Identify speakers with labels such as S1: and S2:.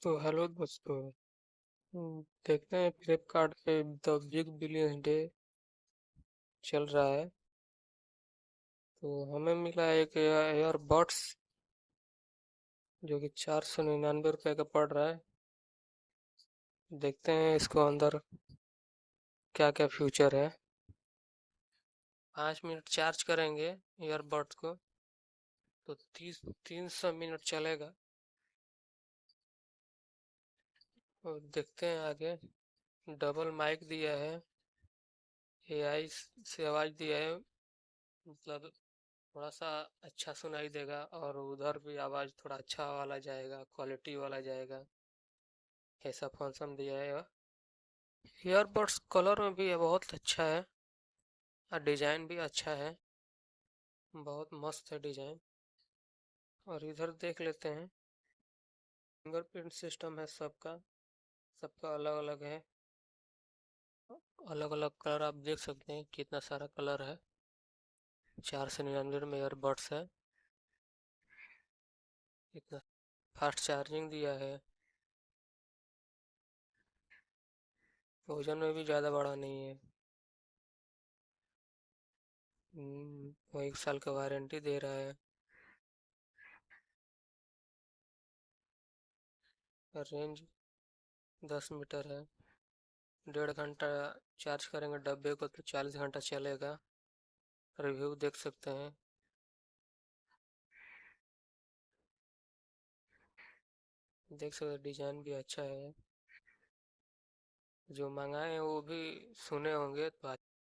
S1: तो हेलो दोस्तों। देखते हैं फ्लिपकार्ट पे द बिग बिलियन डे चल रहा है। तो हमें मिला एक एयरबड्स जो कि 499 रुपये का पड़ रहा है। देखते हैं इसको अंदर क्या क्या फ्यूचर है। 5 मिनट चार्ज करेंगे एयरबड्स को तो 300 मिनट चलेगा। और देखते हैं आगे। डबल माइक दिया है, एआई से आवाज़ दिया है, मतलब थोड़ा सा अच्छा सुनाई देगा। और उधर भी आवाज़ थोड़ा अच्छा वाला जाएगा, क्वालिटी वाला जाएगा, ऐसा फंक्शन दिया है। ईयरबड्स कलर में भी है, बहुत अच्छा है और डिज़ाइन भी अच्छा है, बहुत मस्त है डिज़ाइन। और इधर देख लेते हैं। फिंगरप्रिंट सिस्टम है सबका, सबका अलग अलग है। अलग अलग कलर आप देख सकते हैं, कितना सारा कलर है। 499 में ईयरबड्स है। इतना फास्ट चार्जिंग दिया है। वजन में भी ज़्यादा बड़ा नहीं है। वो 1 साल का वारंटी दे रहा है। रेंज 10 मीटर है। 1.5 घंटा चार्ज करेंगे डब्बे को तो 40 घंटा चलेगा। रिव्यू देख सकते हैं। देख सकते हैं, डिजाइन भी अच्छा है। जो मंगाए हैं वो भी सुने होंगे तो